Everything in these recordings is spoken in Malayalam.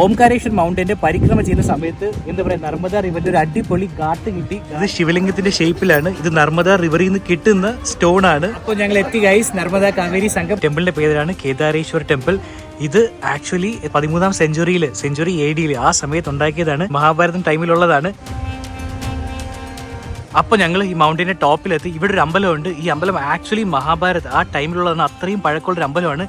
ഓംകാരേശ്വർ മൗണ്ടന്റെ പരിക്രമ ചെയ്യുന്ന സമയത്ത് എന്താ പറയുക, നർമ്മദ റിവറിന്റെ ഒരു അടിപൊളി ഘാട്ട് കിട്ടി. ഇത് ശിവലിംഗത്തിന്റെ ഷേപ്പിലാണ്. ഇത് നർമ്മദ റിവറിൽ നിന്ന് കിട്ടുന്ന സ്റ്റോൺ ആണ്. അപ്പോൾ ഞങ്ങൾ എത്തി ഗൈസ്, നർമ്മദ കാവേരി സംഘം. ടെമ്പിളിന്റെ പേരാണ് കേദാരേശ്വർ ടെമ്പിൾ. ഇത് ആക്ച്വലി 13ാം സെഞ്ചുറി AD ആ സമയത്ത് ഉണ്ടാക്കിയതാണ്. മഹാഭാരതം ടൈമിലുള്ളതാണ്. അപ്പോൾ ഞങ്ങൾ ഈ മൗണ്ടിന്റെ ടോപ്പിലെത്തി. ഇവിടെ ഒരു അമ്പലമുണ്ട്. ഈ അമ്പലം ആക്ച്വലി മഹാഭാരത് ആ ടൈമിലുള്ളതാണ്. അത്രയും പഴക്കമുള്ള ഒരു അമ്പലമാണ്.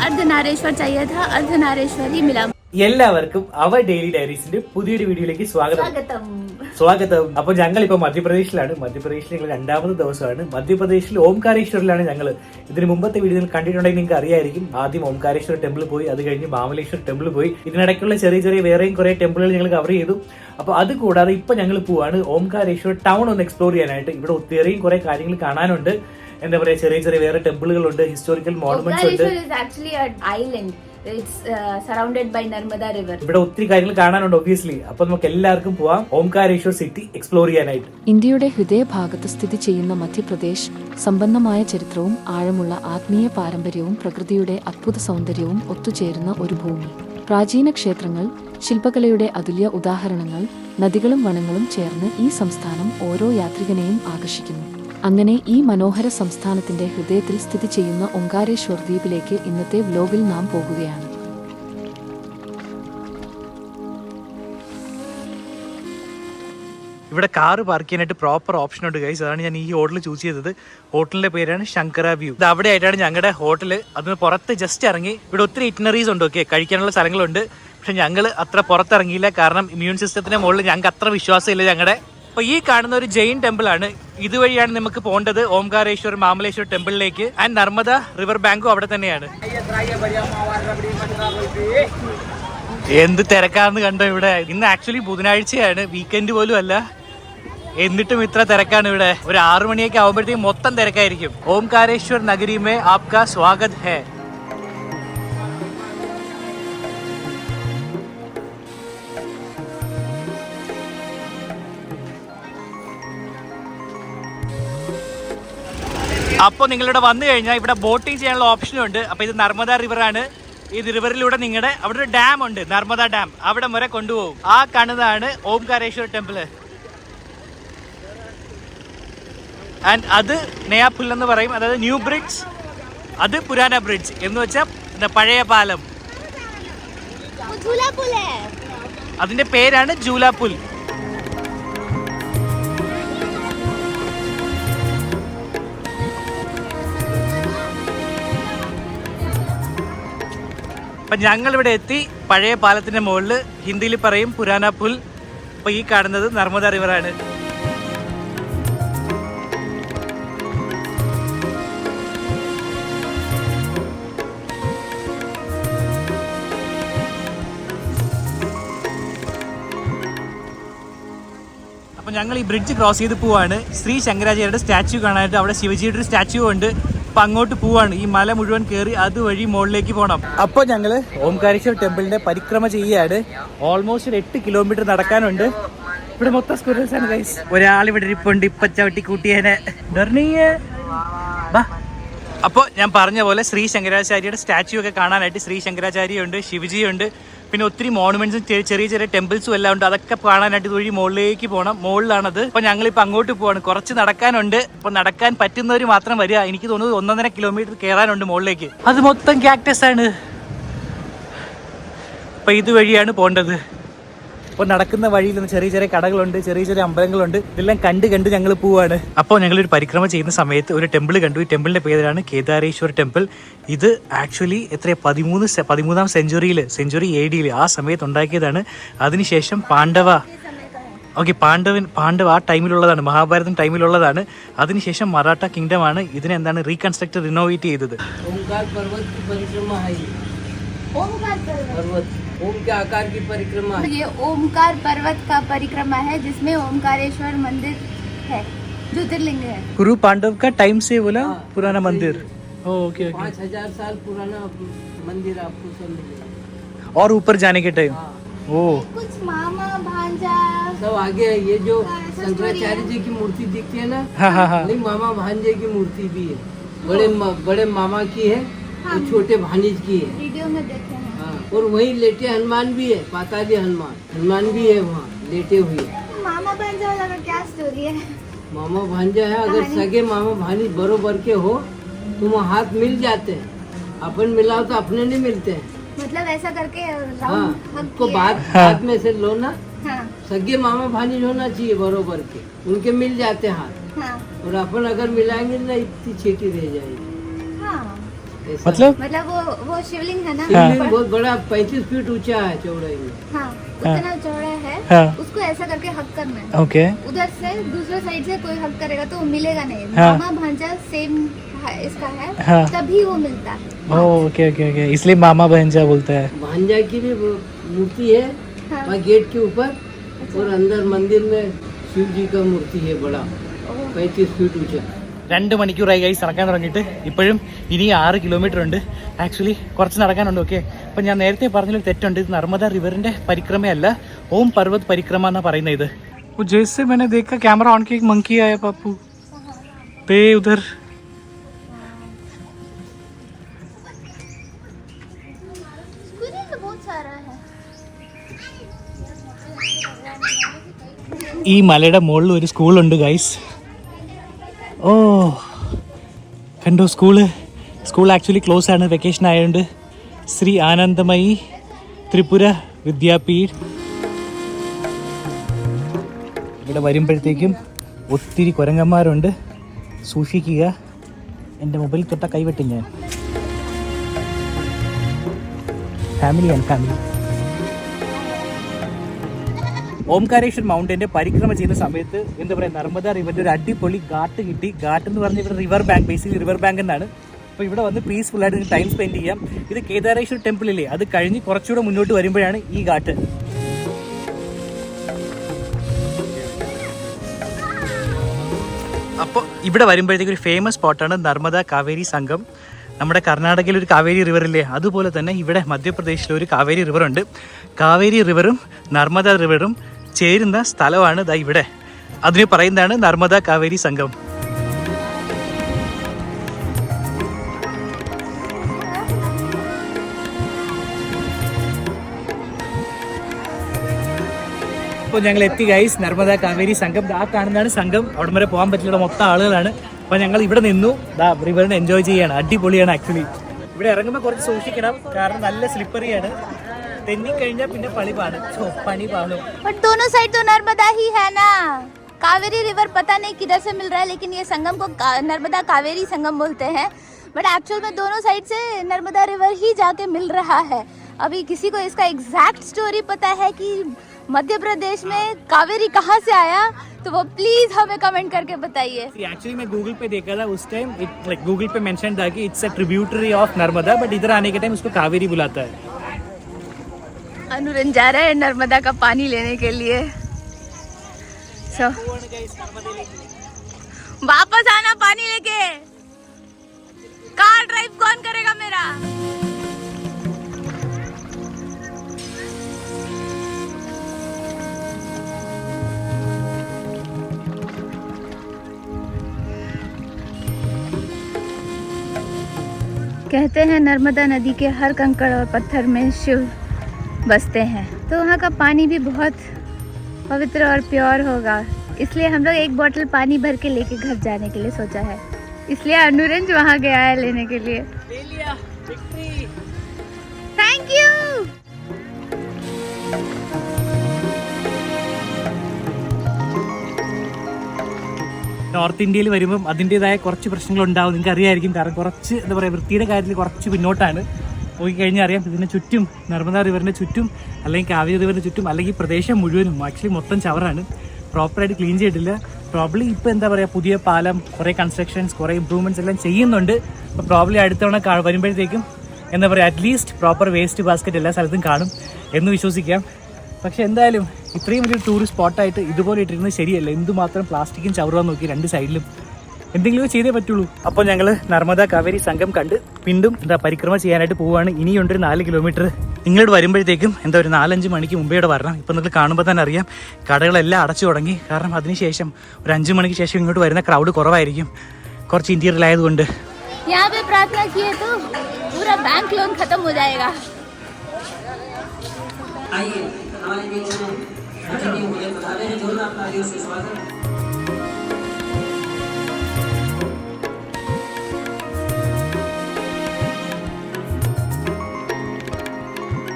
अर्धनारेश्वर चाहिए था, अर्धनारेश्वर ही मिला. എല്ലാവർക്കും അവർ ഡെയിലി ഡയറീസിന്റെ പുതിയൊരു വീഡിയോയിലേക്ക് സ്വാഗതം. അപ്പോൾ ഞങ്ങൾ ഇപ്പോൾ മധ്യപ്രദേശിലാണ്. മധ്യപ്രദേശിൽ ഞങ്ങൾ 2ാമത്തെ ദിവസമാണ്. മധ്യപ്രദേശിൽ ഓംകാരേശ്വറിലാണ് ഞങ്ങൾ. ഇതിന് മുമ്പത്തെ വീഡിയോയിൽ കണ്ടിട്ടുണ്ടെങ്കിൽ നിങ്ങൾക്ക് അറിയായിരിക്കും. ആദ്യം ഓംകാരേശ്വർ ടെമ്പിൾ പോയി, അത് കഴിഞ്ഞ് മാമലേശ്വർ ടെമ്പിൾ പോയി. ഇതിനിടയ്ക്കുള്ള ചെറിയ വേറെയും കുറെ ടെമ്പിളുകൾ ഞങ്ങൾ കവർ ചെയ്തു. അപ്പോൾ അത് കൂടാതെ ഇപ്പൊ ഞങ്ങൾ പോവാണ് ഓംകാരേശ്വർ ടൗൺ ഒന്ന് എക്സ്പ്ലോർ ചെയ്യാനായിട്ട്. ഇവിടെ ഒത്തിരിയും കുറെ കാര്യങ്ങൾ കാണാനുണ്ട്. എന്താ പറയാ, ചെറിയ വേറെ ടെമ്പിളുകളുണ്ട്, ഹിസ്റ്റോറിക്കൽ മോണുമെന്റ്സ് ഉണ്ട്. ഇവിടെ ഒത്തിരി കാര്യങ്ങൾ കാണാനുണ്ട് ഒബ്വിയസ്ലി. അപ്പൊ നമുക്ക് എല്ലാവർക്കും പോവാം ഓംകാരേശ്വർ സിറ്റി എക്സ്പ്ലോർ ചെയ്യാനായിട്ട്. ഇന്ത്യയുടെ ഹൃദയഭാഗത്ത് സ്ഥിതി ചെയ്യുന്ന മധ്യപ്രദേശ് സമ്പന്നമായ ചരിത്രവും ആഴമുള്ള ആത്മീയ പാരമ്പര്യവും പ്രകൃതിയുടെ അദ്ഭുത സൗന്ദര്യവും ഒത്തുചേരുന്ന ഒരു ഭൂമി. പ്രാചീന ക്ഷേത്രങ്ങൾ, ശില്പകലയുടെ അതുല്യ ഉദാഹരണങ്ങൾ, നദികളും വനങ്ങളും ചേർന്ന് ഈ സംസ്ഥാനം ഓരോ യാത്രികനെയും ആകർഷിക്കുന്നു. അങ്ങനെ ഈ മനോഹര സംസ്ഥാനത്തിന്റെ ഹൃദയത്തിൽ സ്ഥിതി ചെയ്യുന്ന ഓംകാരേശ്വർ ദ്വീപിലേക്ക് ഇന്നത്തെ വ്ലോഗിൽ നാം പോകുകയാണ്. ഇവിടെ കാറ് പാർക്ക് ചെയ്യാനായിട്ട് പ്രോപ്പർ ഓപ്ഷൻ ഉണ്ട് ഗൈസ്. അതാണ് ഞാൻ ഈ ഹോട്ടൽ ചൂസ് ചെയ്തത്. ഹോട്ടലിന്റെ പേരാണ് ശങ്കര വ്യൂ. ഇത് അവിടെ ആയിട്ടാണ് ഞങ്ങളുടെ ഹോട്ടൽ. അതിന് പുറത്ത് ജസ്റ്റ് ഇറങ്ങി. ഇവിടെ ഒത്തിരി ഇറ്റിനറീസ് ഉണ്ട്, ഓക്കെ, കഴിക്കാനുള്ള സ്ഥലങ്ങളുണ്ട്. പക്ഷെ ഞങ്ങൾ അത്ര പുറത്തിറങ്ങിയില്ല. കാരണം ഇമ്മ്യൂൺ സിസ്റ്റത്തിന്റെ മുകളിൽ ഞങ്ങൾക്ക് അത്ര വിശ്വാസമില്ല ഞങ്ങളുടെ. അപ്പോൾ ഈ കാണുന്ന ഒരു ജെയിൻ ടെമ്പിൾ ആണ്. ഇതുവഴിയാണ് നമുക്ക് പോകേണ്ടത് ഓംകാരേശ്വർ മാമലേശ്വർ ടെമ്പിളിലേക്ക്. ആൻഡ് നർമ്മദ റിവർ ബാങ്കും അവിടെ തന്നെയാണ്. എന്ത് തിരക്കാന്ന് കണ്ടോ ഇവിടെ. ഇന്ന് ആക്ച്വലി ബുധനാഴ്ചയാണ്, വീക്കെൻഡ് പോലും അല്ല. എന്നിട്ടും ഇത്ര തിരക്കാണ് ഇവിടെ. ഒരു 6 മണിയൊക്കെ ആവുമ്പോഴത്തേക്കും മൊത്തം തിരക്കായിരിക്കും. ഓംകാരേശ്വർ നഗരി മേ ആപ്കാ സ്വാഗത് ഹേ. അപ്പോൾ നിങ്ങളിവിടെ വന്നു കഴിഞ്ഞാൽ ഇവിടെ ബോട്ടിംഗ് ചെയ്യാനുള്ള ഓപ്ഷനും ഉണ്ട്. അപ്പോൾ ഇത് നർമ്മദ റിവറാണ്. ഈ റിവറിലൂടെ നിങ്ങളുടെ അവിടെ ഒരു ഡാം ഉണ്ട്, നർമ്മദ ഡാം. അവിടെ വരെ കൊണ്ടുപോകും. ആ കാണുന്നതാണ് ഓംകാരേശ്വർ ടെമ്പിൾ. ആൻഡ് അത് നയാ പുൽ എന്ന് പറയും, അതായത് ന്യൂ ബ്രിഡ്ജ്. അത് പുരാന ബ്രിഡ്ജ് എന്ന് വെച്ചാൽ പഴയ പാലം. അതിന്റെ പേരാണ് ജൂലാപുൽ. അപ്പം ഞങ്ങളിവിടെ എത്തി. പഴയ പാലത്തിന്റെ മുകളിൽ ഹിന്ദിയിൽ പറയും പുരാന പുൽ. അപ്പോൾ ഈ കാണുന്നത് നർമ്മദ റിവറാണ്. അപ്പം ഞങ്ങൾ ഈ ബ്രിഡ്ജ് ക്രോസ് ചെയ്ത് പോവാണ്. ശ്രീ ശങ്കരാചാര്യയുടെ സ്റ്റാച്യു കാണാനായിട്ട്. അവിടെ ശിവജിയുടെ ഒരു സ്റ്റാച്യു ഉണ്ട്. അപ്പൊ അങ്ങോട്ട് പോവാണ്. ഈ മല മുഴുവൻ കയറി അതുവഴി മുകളിലേക്ക് പോകണം. അപ്പൊ ഞങ്ങള് ഓംകാരേശ്വർ ടെമ്പിളിന്റെ പരിക്രമ ചെയ്യാണ്. ഓൾമോസ്റ്റ് 8 കിലോമീറ്റർ നടക്കാനുണ്ട്. ഇവിടെ മൊത്തം സ്ക്വയർസ് ആണ് ഗൈസ്. ഒരാൾ ഇവിടെ ഇരിപ്പുണ്ട്, ഇപ്പൊ ചവിട്ടി കൂട്ടിയേനെ. അപ്പോൾ ഞാൻ പറഞ്ഞ പോലെ ശ്രീ ശങ്കരാചാര്യയുടെ സ്റ്റാച്യു ഒക്കെ കാണാനായിട്ട് ശ്രീ ശങ്കരാചാര്യ ഉണ്ട്, ശിവജി ഉണ്ട്, പിന്നെ ഒത്തിരി മോണുമെന്റ്സും ചെറിയ ടെമ്പിൾസും എല്ലാം ഉണ്ട്. അതൊക്കെ കാണാനായിട്ട് ഇതുവഴി മുകളിലേക്ക് പോകണം. മുകളിലാണത്. അപ്പോൾ ഞങ്ങളിപ്പോൾ അങ്ങോട്ട് പോവാണ്. കുറച്ച് നടക്കാനുണ്ട്. അപ്പോൾ നടക്കാൻ പറ്റുന്നവർ മാത്രം വരിക. എനിക്ക് തോന്നുന്നത് 1.5 കിലോമീറ്റർ കയറാനുണ്ട് മുകളിലേക്ക്. അത് മൊത്തം ക്യാക്ടസ് ആണ്. അപ്പോൾ ഇതുവഴിയാണ് പോകേണ്ടത്. അപ്പോൾ നടക്കുന്ന വഴിയിൽ നിന്ന് ചെറിയ കടകളുണ്ട്, ചെറിയ അമ്പലങ്ങളുണ്ട്. ഇതെല്ലാം കണ്ട് ഞങ്ങൾ പോവാണ്. അപ്പോൾ ഞങ്ങളൊരു പരിക്രമ ചെയ്യുന്ന സമയത്ത് ഒരു ടെമ്പിൾ കണ്ടു. ഈ ടെമ്പിളിന്റെ പേരാണ് കേദാരേശ്വർ ടെമ്പിൾ. ഇത് ആക്ച്വലി 13ാം സെഞ്ചുറി AD ആ സമയത്ത് ഉണ്ടാക്കിയതാണ്. അതിനുശേഷം പാണ്ഡവ ആ ടൈമിലുള്ളതാണ്, മഹാഭാരതം ടൈമിലുള്ളതാണ്. അതിനുശേഷം മറാഠ കിങ്ഡം ആണ് ഇതിനെ റീകൺസ്ട്രക്ട് റിനോവേറ്റ് ചെയ്തത്. ओम के आकार की परिक्रमा है। ये ओमकार पर्वत का परिक्रमा है, जिसमें ओमकारेश्वर मंदिर है, ज्योतिर्लिंग है. गुरु पांडव का टाइम से बोला पुराना मंदिर. ओके 5000 साल पुराना मंदिर आपको सब मिलेगा. और ऊपर जाने के टाइम ओ कुछ मामा भांजा सब आगे है. ये जो शंकराचार्य जी की मूर्ति दिखती है ना, नहीं, मामा भांजे की मूर्ति भी है. बड़े मामा की है, छोटे भानिज की है. वीडियो में देखे हैं। हाँ, और वहीं लेटे हनुमान भी है, पाताली हनुमान भी है वहाँ लेटे हुए। मामा भांजा वाला का क्या स्टोरी है? मामा भांजा है, अगर सगे मामा भांजी बरोबर के हो तो वहाँ हाथ मिल जाते हैं, अपन मिलाओ तो अपने नहीं मिलते हैं। मतलब ऐसा करके हाँ, हक उसको किया है। बाद में से लो ना, हाँ सगे मामा भांजी होना चाहिए बरोबर के, उनके मिल जाते हैं हाथ। हाँ और अपन अगर मिलाएंगे ना इतनी छीटी रह जाएगी। हाँ, ऐसा। मतलब वो शिवलिंग है ना, शिवलिंग बहुत बड़ा 35 फीट ऊंचा है चौड़ाई में। हाँ उतना चौड़ा है। हाँ। उसको ऐसा करके हक करना है। ओके, उधर से दूसरे साइड से कोई हक करेगा तो वो मिलेगा नहीं। हाँ। मामा भांजा सेम इसका है, हाँ। तभी वो मिलता है। ओके ओके ओके, इसलिए मामा भांजा बोलता है। भांजा की भी मूर्ति है हाँ। वहाँ गेट के ऊपर, और अंदर मंदिर में शिव जी का मूर्ति है बड़ा 35 फीट ऊंचा। 2 മണിക്കൂറായി ഗൈസ് നടക്കാൻ തുടങ്ങിയിട്ട്. ഇപ്പോഴും ഇനി 6 കിലോമീറ്റർ ഉണ്ട്. ആക്ച്വലി കുറച്ച് നടക്കാനുണ്ട്. ഓക്കെ, അപ്പം ഞാൻ നേരത്തെ പറഞ്ഞൊരു തെറ്റുണ്ട്. ഇത് നർമ്മദ റിവറിന്റെ പരിക്രമയല്ല, ഓം പർവ്വത് പരിക്രമ എന്നാണ് പറയുന്നത്. ഇത് जैसे मैंने देखा कैमरा ऑन किया, एक मंकी आया पापू पे उधर. बहुत सारा है। ഈ മലയുടെ മുകളിൽ ഒരു സ്കൂളുണ്ട് ഗൈസ്. ഓ കണ്ടോ സ്കൂൾ ആക്ച്വലി ക്ലോസ് ആണ്, വെക്കേഷൻ ആയതുകൊണ്ട്. ശ്രീ ആനന്ദമയി ത്രിപുര വിദ്യാപീഠ്. ഇവിടെ വരുമ്പോഴത്തേക്കും ഒത്തിരി കുരങ്ങന്മാരുണ്ട്, സൂക്ഷിക്കുക. എൻ്റെ മൊബൈൽ തൊട്ട കൈവെട്ടി ഞാൻ. ഫാമിലി. ഓംകാരേശ്വർ മൗണ്ടന്റെ പരിക്രമ ചെയ്യുന്ന സമയത്ത് എന്താ പറയുക, നർമ്മദ റിവറിന്റെ ഒരു അടിപൊളി ഘാട്ട് കിട്ടി. ഘാട്ട് എന്ന് പറഞ്ഞാൽ ഇവിടെ river bank, basically river bank എന്നാണ്. അപ്പോൾ ഇവിടെ വന്ന് പീസ്ഫുൾ ആയിട്ട് ടൈം സ്പെൻഡ് ചെയ്യാം. ഇത് കേദാരേശ്വർ ടെമ്പിളില്ലേ, അത് കഴിഞ്ഞ് കുറച്ചുകൂടെ മുന്നോട്ട് വരുമ്പോഴാണ് ഈ ഘാട്ട്. അപ്പോൾ ഇവിടെ വരുമ്പോഴത്തേക്ക് ഒരു ഫേമസ് സ്പോട്ടാണ് നർമ്മദ കാവേരി സംഗം. നമ്മുടെ കർണാടകയിൽ ഒരു കാവേരി റിവർ ഇല്ലേ, അതുപോലെ തന്നെ ഇവിടെ മധ്യപ്രദേശിൽ ഒരു കാവേരി റിവറുണ്ട്. കാവേരി റിവറും നർമ്മദ റിവറും ചേരുന്ന സ്ഥലമാണ് ദാ ഇവിടെ. അതിന് പറയുന്നതാണ് നർമ്മദ കാവേരി സംഗം. ഇപ്പോൾ ഞങ്ങൾ എത്തി ഗൈസ്, നർമ്മദ കാവേരി സംഘം. ആ കാണുന്നതാണ് സംഘം. അവിടെ വരെ പോകാൻ പറ്റില്ല, മൊത്തം ആളുകളാണ്. അപ്പോൾ ഞങ്ങൾ ഇവിടെ നിന്നു, റിവറിനെ എൻജോയ് ചെയ്യാണ്. അടിപൊളിയാണ് ആക്ച്വലി. ഇവിടെ ഇറങ്ങുമ്പോൾ കുറച്ച് സൂക്ഷിക്കണം, കാരണം നല്ല സ്ലിപ്പറിയാണ്. തെന്നിക്കഴിഞ്ഞാൽ പിന്നെ പണി പാടും. बट दोनों साइड तो नर्मदा ही है ना। कावेरी रिवर पता नहीं किधर से मिल रहा है, लेकिन ये संगम को नर्मदा कावेरी संगम बोलते हैं। बट एक्चुअल में दोनों साइड से नर्मदा रिवर ही जाके मिल रहा है। अभी किसी को इसका एग्जैक्ट स्टोरी पता है कि मध्य प्रदेश में कावेरी कहाँ से आया, तो वो प्लीज हमें कमेंट करके बताइए। एक्चुअली मैं गूगल पे देखा था उस टाइम, गूगल पे मेंशन था कि it's a tributary of Narmada, but इधर आने के टाइम उसको कावेरी बुलाता है. अनुरन जा रहा है नर्मदा का पानी लेने के लिए। वापस आना पानी लेके। कार ड्राइव कौन करेगा मेरा? कहते हैं नर्मदा नदी के हर कंकड़ और पत्थर में शिव बसते हैं, तो वहाँ का पानी भी बहुत पवित्र और प्योर होगा। इसलिए हम लोग एक बोतल पानी भर के लेके घर जाने के लिए सोचा है। इसलिए अनुरंज वहाँ गया है लेने के लिए। ले लिया, विक्ट्री। Thank you. നോർത്ത് ഇന്ത്യയിൽ വരുമ്പം അതിൻ്റെതായ കുറച്ച് പ്രശ്നങ്ങളുണ്ടാവും, നിങ്ങൾക്ക് അറിയായിരിക്കും. കാരണം കുറച്ച് എന്താ പറയുക, വൃത്തിയുടെ കാര്യത്തിൽ കുറച്ച് പിന്നോട്ടാണ്. പോയി കഴിഞ്ഞാൽ അറിയാം, ഇതിന് ചുറ്റും നർമ്മദ റിവറിൻ്റെ ചുറ്റും അല്ലെങ്കിൽ കാവേരി റിവറിൻ്റെ ചുറ്റും അല്ലെങ്കിൽ പ്രദേശം മുഴുവനും ആക്ച്വലി മൊത്തം ചവറാണ്. പ്രോപ്പറായിട്ട് ക്ലീൻ ചെയ്തിട്ടില്ല. പ്രോബ്ലി ഇപ്പോൾ എന്താ പറയുക, പുതിയ പാലം, കുറേ കൺസ്ട്രക്ഷൻസ്, കുറേ ഇമ്പ്രൂവ്മെൻറ്റ്സ് എല്ലാം ചെയ്യുന്നുണ്ട്. അപ്പോൾ പ്രോബ്ലി അടുത്തവണ വരുമ്പോഴത്തേക്കും എന്താ പറയുക, അറ്റ്ലീസ്റ്റ് പ്രോപ്പർ വേസ്റ്റ് ബാസ്ക്കറ്റ് എല്ലാ സ്ഥലത്തും കാണും എന്ന് വിശ്വസിക്കാം. പക്ഷെ എന്തായാലും ഇത്രയും വലിയൊരു ടൂറിസ്റ്റ് സ്പോട്ടായിട്ട് ഇതുപോലെ ഇട്ടിരുന്നത് ശരിയല്ല. എന്തുമാത്രം പ്ലാസ്റ്റിക്കും ചവറുവാൻ നോക്കി രണ്ട് സൈഡിലും. എന്തെങ്കിലും ചെയ്തേ പറ്റുള്ളൂ. അപ്പോൾ ഞങ്ങൾ നർമ്മദ കാവേരി സംഘം കണ്ട് വീണ്ടും പരിക്രമ ചെയ്യാനായിട്ട് പോവുകയാണ്. ഇനിയുണ്ടൊരു 4 കിലോമീറ്റർ. നിങ്ങളോട് വരുമ്പോഴത്തേക്കും ഒരു 4-5 മണിക്ക് മുമ്പേ ഇവിടെ വരണം. ഇപ്പം നിങ്ങൾ കാണുമ്പോൾ തന്നെ അറിയാം, കടകളെല്ലാം അടച്ചു തുടങ്ങി. കാരണം അതിനുശേഷം ഒരു 5 മണിക്ക് ശേഷം ഇങ്ങോട്ട് വരുന്ന ക്രൗഡ് കുറവായിരിക്കും, കുറച്ച് ഇന്റീരിയർ ആയതുകൊണ്ട്. यहाँ पे प्रार्थना किए तो पूरा बैंक लोन खत्म हो जाएगा। आइए हमारे बीच में अतिथि मुझे बता रहे हैं, जोरदार तालियों से स्वागत।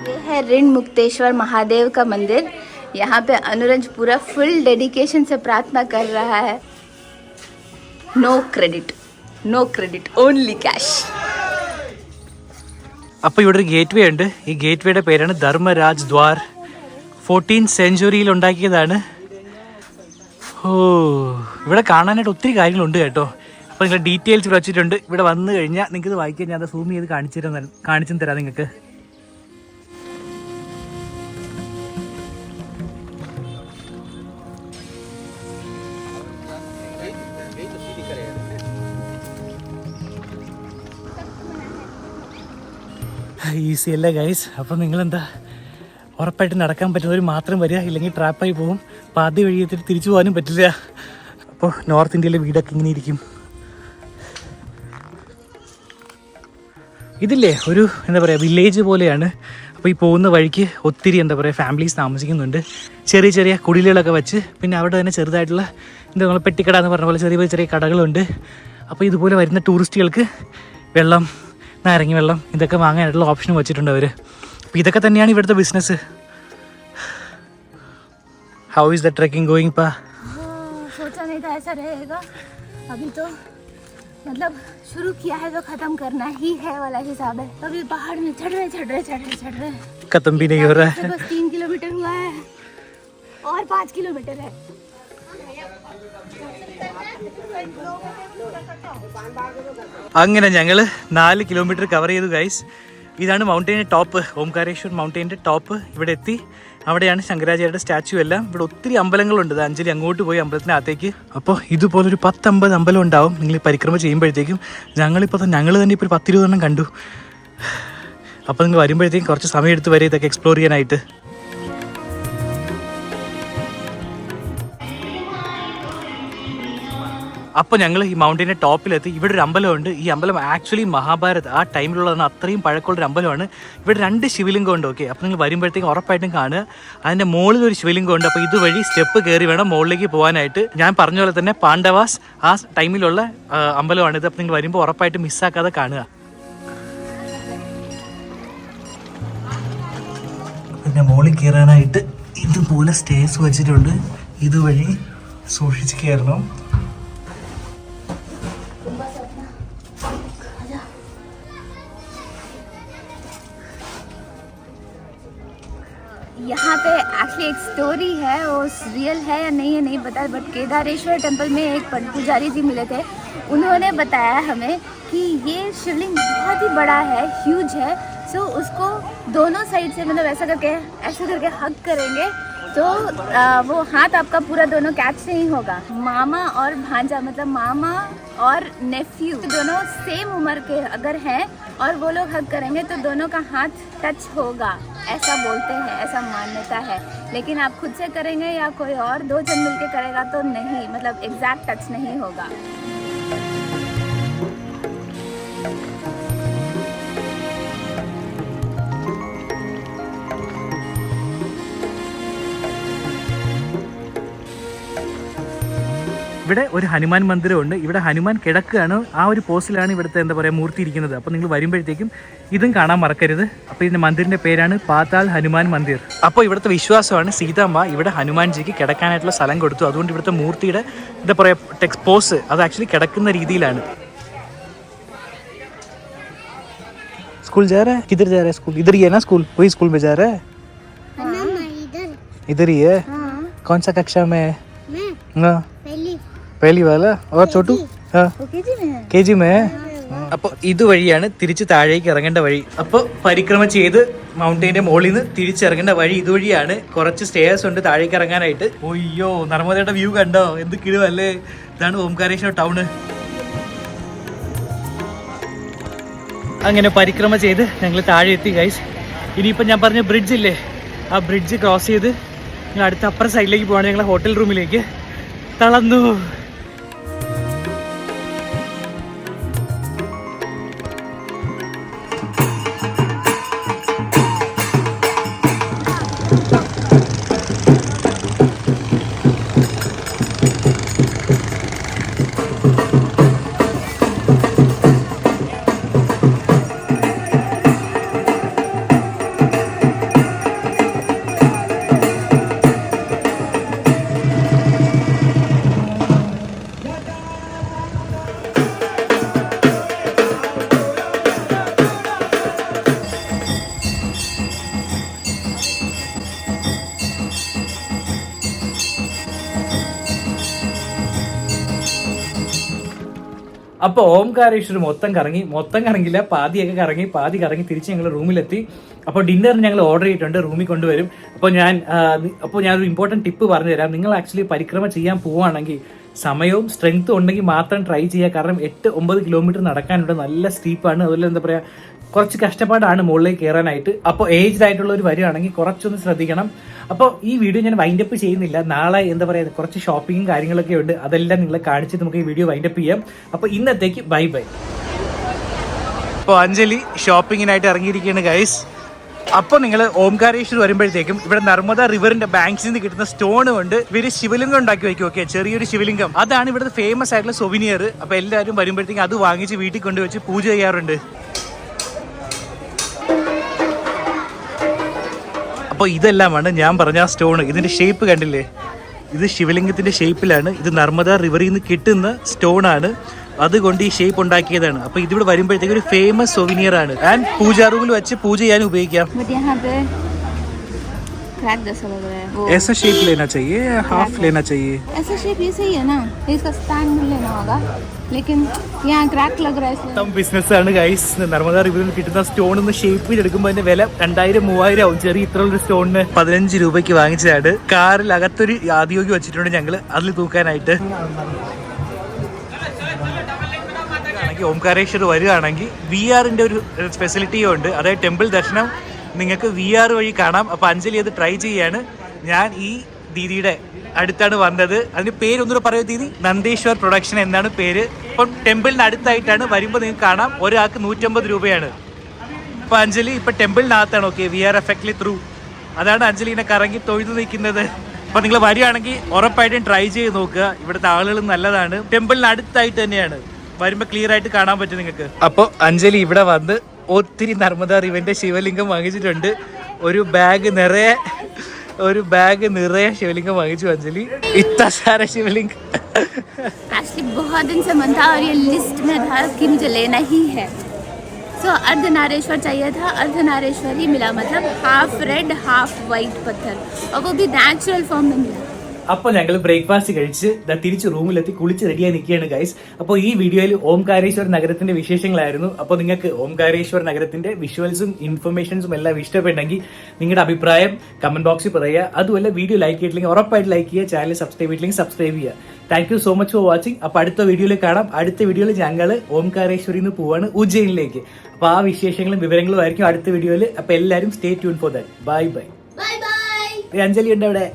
ये है ऋण मुक्तेश्वर महादेव का मंदिर। यहाँ पे अनुरंज पूरा फुल डेडिकेशन से प्रार्थना कर रहा है। No credit only cash. അപ്പോൾ ഇവിടെ ഒരു ഗേറ്റ് വേ ഉണ്ട്. ഈ ഗേറ്റ് വേയുടെ പേരാണ് ധർമ്മരാജ് ദ്വാർ. 14th സെഞ്ച്വറിയിൽ ഉണ്ടാക്കിയതാണ്. ഓ, ഇവിടെ കാണാനായിട്ട് ഒത്തിരി കാര്യങ്ങളുണ്ട് കേട്ടോ. അപ്പോൾ നിങ്ങൾ ഡീറ്റെയിൽസ് ഇവിടെ വെച്ചിട്ടുണ്ട്. ഇവിടെ വന്നു കഴിഞ്ഞാൽ നിങ്ങൾക്ക് ഇത് വായിക്കാൻ ഞാൻ സൂം ചെയ്ത് കാണിച്ചു തരാം നിങ്ങൾക്ക്. ഈസി അല്ലേ ഗൈസ്? അപ്പോൾ നിങ്ങളെന്താ ഉറപ്പായിട്ട് നടക്കാൻ പറ്റുന്നവർ മാത്രം വരിക, ഇല്ലെങ്കിൽ ട്രാപ്പായി പോകും. പാതി വഴി എത്തിയിട്ട് തിരിച്ചു പോകാനും പറ്റില്ല. അപ്പോൾ നോർത്ത് ഇന്ത്യയിലെ വീടൊക്കെ ഇങ്ങനെ ഇരിക്കും. ഇതില്ലേ ഒരു എന്താ പറയുക വില്ലേജ് പോലെയാണ്. അപ്പോൾ ഈ പോകുന്ന വഴിക്ക് ഒത്തിരി എന്താ പറയുക ഫാമിലീസ് താമസിക്കുന്നുണ്ട്. ചെറിയ ചെറിയ കുടിലുകളൊക്കെ വെച്ച്, പിന്നെ അവിടെ തന്നെ ചെറുതായിട്ടുള്ള എന്താ നമ്മൾ പെട്ടിക്കട എന്ന് പറഞ്ഞ പോലെ ചെറിയ ചെറിയ കടകളുണ്ട്. അപ്പോൾ ഇതുപോലെ വരുന്ന ടൂറിസ്റ്റുകൾക്ക് വെള്ളം, നാരങ്ങ വെള്ളം ഇതൊക്കെ വാങ്ങാനായിട്ടുള്ള ഓപ്ഷനും വെച്ചിട്ടുണ്ട് അവർ. അപ്പോൾ ഇതൊക്കെ തന്നെയാണ് ഇവിടുത്തെ business. How is the trekking going പാ? सोचा नहीं था ऐसा रहेगा। अभी तो मतलब शुरू किया है तो खत्म करना ही है वाला हिसाब है। अभी पहाड़ में चढ़ रहे खत्म भी नहीं हो रहा है। बस 3 किलोमीटर हुआ है और 5 किलोमीटर है। അങ്ങനെ ഞങ്ങൾ 4 കിലോമീറ്റർ കവർ ചെയ്തു ഗൈസ്. ഇതാണ് മൗണ്ടൈൻ്റെ ടോപ്പ്, ഓംകാരേശ്വർ മൗണ്ടൈൻ്റെ ടോപ്പ്. ഇവിടെ എത്തി. അവിടെയാണ് ശങ്കരാചാര്യയുടെ സ്റ്റാച്ചു എല്ലാം. ഇവിടെ ഒത്തിരി അമ്പലങ്ങളുണ്ട്. അഞ്ജലി അങ്ങോട്ട് പോയി അമ്പലത്തിനകത്തേക്ക്. അപ്പോൾ ഇതുപോലൊരു 10-50 അമ്പലം ഉണ്ടാവും നിങ്ങൾ പരിക്രമ ചെയ്യുമ്പോഴത്തേക്കും. ഞങ്ങൾ തന്നെ ഇപ്പോൾ ഒരു 10-20 എണ്ണം കണ്ടു. അപ്പോൾ നിങ്ങൾ വരുമ്പോഴത്തേക്കും കുറച്ച് സമയം എടുത്ത് വരെ ഇതൊക്കെ എക്സ്പ്ലോർ ചെയ്യാനായിട്ട്. അപ്പോൾ ഞങ്ങൾ ഈ മൗണ്ടൈൻ്റെ ടോപ്പിലെത്തി. ഇവിടെ ഒരു അമ്പലമുണ്ട്. ഈ അമ്പലം ആക്ച്വലി മഹാഭാരത് ആ ടൈമിലുള്ളതാണ്. അത്രയും പഴക്കമുള്ളൊരു അമ്പലമാണ്. ഇവിടെ 2 ശിവലിംഗം ഉണ്ട്. ഓക്കെ, അപ്പോൾ നിങ്ങൾ വരുമ്പോഴത്തേക്കും ഉറപ്പായിട്ടും കാണുക. അതിൻ്റെ മുകളിൽ ഒരു ശിവലിംഗം ഉണ്ട്. അപ്പോൾ ഇതുവഴി സ്റ്റെപ്പ് കയറി വേണം മുകളിലേക്ക് പോകാനായിട്ട്. ഞാൻ പറഞ്ഞ പോലെ തന്നെ പാണ്ഡവാസ് ആ ടൈമിലുള്ള അമ്പലമാണിത്. അപ്പോൾ നിങ്ങൾ വരുമ്പോൾ ഉറപ്പായിട്ട് മിസ്സാക്കാതെ കാണുക. പിന്നെ മുകളിൽ കയറാനായിട്ട് ഇതുപോലെ സ്റ്റേഴ്സ് വെച്ചിട്ടുണ്ട്. ഇതുവഴി സൂക്ഷിച്ച് കയറണം. यहाँ पे एक्चुअली एक स्टोरी है, वो रियल है या नहीं है नहीं पता, बट केदारेश्वर टेम्पल में एक पुजारी जी मिले थे. उन्होंने बताया हमें कि ये शिवलिंग बहुत ही बड़ा है, ह्यूज है. सो उसको दोनों साइड से मतलब ऐसा करके हग करेंगे तो वो हाथ आपका पूरा दोनों कैच नहीं होगा. मामा और भांजा मतलब मामा और नेफ्यू दोनों सेम उम्र के अगर हैं और वो लोग हग करेंगे तो दोनों का हाथ टच होगा, ऐसा बोलते हैं, ऐसा मान्यता है. लेकिन आप खुद से करेंगे या कोई और 2 जन मिलके करेगा तो नहीं, मतलब एग्जैक्ट टच नहीं होगा. ഇവിടെ ഒരു ഹനുമാൻ മന്ദിരമുണ്ട്. ഇവിടെ ഹനുമാൻ കിടക്കുകയാണ്. ആ ഒരു പോസ്റ്റിലാണ് ഇവിടുത്തെ എന്താ പറയുക മൂർത്തി ഇരിക്കുന്നത്. അപ്പോൾ നിങ്ങൾ വരുമ്പോഴത്തേക്കും ഇതും കാണാൻ മറക്കരുത്. അപ്പോൾ ഇതിൻ്റെ മന്ദിറിൻ്റെ പേരാണ് പാതാൽ ഹനുമാൻ മന്ദിർ. അപ്പോൾ ഇവിടുത്തെ വിശ്വാസമാണ് സീതാമ്മ ഇവിടെ ഹനുമാൻജിക്ക് കിടക്കാനായിട്ടുള്ള സ്ഥലം കൊടുത്തു. അതുകൊണ്ട് ഇവിടുത്തെ മൂർത്തിയുടെ എന്താ പറയുക പോസ് അത് ആക്ച്വലി കിടക്കുന്ന രീതിയിലാണ്. स्कूल जा रहा है? किधर जा रहा है स्कूल? इधर ही है ना स्कूल? वही स्कूल में जा रहा है? इधर ही है. कौन सा कक्षा में है? हाँ, पहली वाला. और छोटू? हाँ, केजी में है. അപ്പോൾ ഇതുവഴിയാണ് തിരിച്ച് താഴേക്ക് ഇറങ്ങേണ്ട വഴി. അപ്പോൾ പരിക്രമ ചെയ്ത് മൗണ്ടൈൻ്റെ മുകളിൽ നിന്ന് തിരിച്ചിറങ്ങേണ്ട വഴി ഇതുവഴിയാണ്. കുറച്ച് സ്റ്റേഴ്സ് ഉണ്ട് താഴേക്ക് ഇറങ്ങാനായിട്ട്. ഒയ്യോ, നർമ്മദയുടെ വ്യൂ കണ്ടോ? എന്ത് കിടുവല്ലേ. ഇതാണ് ഓംകാരേശ്വർ ടൗണ്. അങ്ങനെ പരിക്രമ ചെയ്ത് ഞങ്ങൾ താഴെ എത്തി ഗൈസ്. ഇനിയിപ്പോൾ ഞാൻ പറഞ്ഞ ബ്രിഡ്ജ് ഇല്ലേ, ആ ബ്രിഡ്ജ് ക്രോസ് ചെയ്ത് ഞങ്ങൾ അടുത്ത അപ്പുറ സൈഡിലേക്ക് പോകണം. ഞങ്ങൾ ഹോട്ടൽ റൂമിലേക്ക് തളർന്നു. അപ്പൊ ഓംകാരേശ്വർ മൊത്തം കറങ്ങില്ല, പാതി കറങ്ങി തിരിച്ച് ഞങ്ങൾ റൂമിലെത്തി. അപ്പോൾ ഡിന്നറിന് ഞങ്ങൾ ഓർഡർ ചെയ്തിട്ടുണ്ട്, റൂമിൽ കൊണ്ടുവരും. അപ്പോൾ ഞാനൊരു ഇമ്പോർട്ടൻറ്റ് ടിപ്പ് പറഞ്ഞു തരാം. നിങ്ങൾ ആക്ച്വലി പരിക്രമ ചെയ്യാൻ പോവുകയാണെങ്കിൽ സമയവും സ്ട്രെങ്ത്തും ഉണ്ടെങ്കിൽ മാത്രം ട്രൈ ചെയ്യുക. കാരണം 8-9 കിലോമീറ്റർ നടക്കാനുണ്ട്, നല്ല സ്റ്റീപ്പാണ്. അതുപോലെ എന്താ പറയുക, കുറച്ച് കഷ്ടപ്പാടാണ് മുകളിലേക്ക് കയറാനായിട്ട്. അപ്പോൾ ഏജ്ഡ് ആയിട്ടുള്ളവർ വരികയാണെങ്കിൽ കുറച്ചൊന്ന് ശ്രദ്ധിക്കണം. അപ്പോൾ ഈ വീഡിയോ ഞാൻ വൈൻഡപ്പ് ചെയ്യുന്നില്ല. നാളെ എന്താ പറയുക, കുറച്ച് ഷോപ്പിങ്ങും കാര്യങ്ങളൊക്കെ ഉണ്ട്, അതെല്ലാം നിങ്ങളെ കാണിച്ച് നമുക്ക് ഈ വീഡിയോ വൈൻഡപ്പ് ചെയ്യാം. അപ്പോൾ ഇന്നത്തേക്ക് ബൈ. അപ്പോൾ അഞ്ജലി ഷോപ്പിങ്ങിനായിട്ട് ഇറങ്ങിയിരിക്കുകയാണ് ഗൈസ്. അപ്പോൾ നിങ്ങൾ ഓംകാരേശ്വർ വരുമ്പോഴത്തേക്കും ഇവിടെ നർമ്മദ റിവറിന്റെ ബാങ്ക്സിൽ നിന്ന് കിട്ടുന്ന സ്റ്റോൺ കൊണ്ട് ഇവര് ശിവലിംഗം ഉണ്ടാക്കി വെക്കും. ഓക്കെ, ചെറിയൊരു ശിവലിംഗം, അതാണ് ഇവിടുത്തെ ഫേമസ് ആയിട്ടുള്ള സൊവിനിയർ. അപ്പോൾ എല്ലാവരും വരുമ്പോഴത്തേക്കും അത് വാങ്ങിച്ച് വീട്ടിൽ കൊണ്ടുവച്ച് പൂജ ചെയ്യാറുണ്ട്. അപ്പോൾ ഇതെല്ലാമാണ് ഞാൻ പറഞ്ഞ സ്റ്റോൺ. ഇതിന്റെ ഷേപ്പ് കണ്ടില്ലേ, ഇത് ശിവലിംഗത്തിന്റെ ഷേപ്പിലാണ്. ഇത് നർമ്മദ റിവറിൽ നിന്ന് കിട്ടുന്ന സ്റ്റോൺ ആണ്, അതുകൊണ്ട് ഈ ഷേപ്പ് ഉണ്ടാക്കിയതാണ്. അപ്പൊ ഇതിവിടെ വരുമ്പോഴത്തേക്ക് ഒരു ഫേമസ് സൊവിനിയർ ആണ്. ആൻഡ് പൂജാ റൂമിൽ വെച്ച് പൂജ ചെയ്യാൻ ഉപയോഗിക്കാം. ऐसा शेप लेना चाहिए, हाफ लेना चाहिए. ऐसा शेप ये सही है ना, इसका स्टैंड लेना होगा, लेकिन यहाँ क्रैक लग रहा है इसलिए. ബിസിനസ് ആണ് ഗൈസ്. നർമ്മദ റിവറിൽ കിട്ടുന്ന സ്റ്റോൺ ഒന്ന് ഷേപ്പ് ചെയ്തെടുക്കുമ്പോൾ അതിന്റെ വില 2000-3000 ആവും. ചെറിയ ഇത്രയുള്ള സ്റ്റോണിന് 15 രൂപയ്ക്ക് വാങ്ങിച്ചതാണ്. കാറിൽ അകത്തൊരു ആദിയോഗി വെച്ചിട്ടുണ്ട് ഞങ്ങള്, അതിൽ തൂക്കാനായിട്ട്. ഓംകാരേശ്വർ വരികയാണെങ്കിൽ VR ഒരു ഫെസിലിറ്റിയും ഉണ്ട്. അതായത് ടെമ്പിൾ ദർശനം നിങ്ങൾക്ക് VR വഴി കാണാം. അപ്പോൾ അഞ്ജലി അത് ട്രൈ ചെയ്യാണ്. ഞാൻ ഈ ദീദിയുടെ അടുത്താണ് വന്നത്. അതിന് പേരൊന്നുകൂടെ പറയുക ദീദി. നന്ദേശ്വർ പ്രൊഡക്ഷൻ എന്നാണ് പേര്. അപ്പം ടെമ്പിളിന് അടുത്തായിട്ടാണ്, വരുമ്പോൾ നിങ്ങൾക്ക് കാണാം. ഒരാൾക്ക് 150 രൂപയാണ്. അപ്പോൾ അഞ്ജലി ഇപ്പം ടെമ്പിളിനകത്താണ്. ഓക്കെ, VR എഫക്റ്റിൽ ത്രൂ അതാണ് അഞ്ജലിനെ കറങ്ങി തൊഴുതു നിൽക്കുന്നത്. അപ്പോൾ നിങ്ങൾ വരികയാണെങ്കിൽ ഉറപ്പായിട്ടും ട്രൈ ചെയ്ത് നോക്കുക. ഇവിടുത്തെ ആളുകൾ നല്ലതാണ്. ടെമ്പിളിന് അടുത്തായിട്ട് തന്നെയാണ്, വരുമ്പോൾ ക്ലിയർ ആയിട്ട് കാണാൻ പറ്റും നിങ്ങൾക്ക്. അപ്പോൾ അഞ്ജലി ഇവിടെ വന്ന് ഒത്തിരി നർമ്മദ റിവറിന്റെ ശിവലിംഗം വാങ്ങിച്ചിട്ടുണ്ട്. ഒരു ബാഗ് നിറയെ शिवलिंगम वांगी अंजलि. इतना सारा शिवलिंग एक्चुअली बहुत दिन से मन था और ये लिस्ट में था कि मुझे लेना ही है. सो अर्धनारेश्वर चाहिए था, अर्धनारेश्वर ही मिला, मतलब हाफ रेड हाफ वाइट पत्थर, और वो भी नेचुरल फॉर्म में मिला. അപ്പോൾ ഞങ്ങൾ ബ്രേക്ക്ഫാസ്റ്റ് കഴിച്ച് തിരിച്ച് റൂമിലെത്തി കുളിച്ച് റെഡിയായി നിൽക്കുകയാണ് ഗൈസ്. അപ്പോൾ ഈ വീഡിയോയിൽ ഓംകാരേശ്വർ നഗരത്തിന്റെ വിശേഷങ്ങളായിരുന്നു. അപ്പോൾ നിങ്ങൾക്ക് ഓംകാരേശ്വർ നഗരത്തിന്റെ വിഷ്വൽസും ഇൻഫർമേഷൻസും എല്ലാം ഇഷ്ടപ്പെട്ടെങ്കിൽ നിങ്ങളുടെ അഭിപ്രായം കമന്റ് ബോക്സിൽ പറയുക. അതുപോലെ വീഡിയോ ലൈക്ക് ചെയ്തില്ലെങ്കിൽ ഉറപ്പായിട്ട് ലൈക്ക് ചെയ്യുക, ചാനൽ സബ്സ്ക്രൈബ് ചെയ്തില്ലെങ്കിൽ സബ്സ്ക്രൈബ് ചെയ്യുക. Thank you so much for watching. അപ്പോൾ അടുത്ത വീഡിയോയിൽ കാണാം. അടുത്ത വീഡിയോയിൽ ഞങ്ങൾ ഓംകാരേശ്വരിൽ നിന്ന് പോവാണ് ഉജ്ജയിനിലേക്ക്. അപ്പോൾ ആ വിശേഷങ്ങളും വിവരങ്ങളും ആയിരിക്കും അടുത്ത വീഡിയോയിൽ. അപ്പോൾ എല്ലാവരും stay tune for that. Bye. Anjali ഉണ്ട് അവിടെ.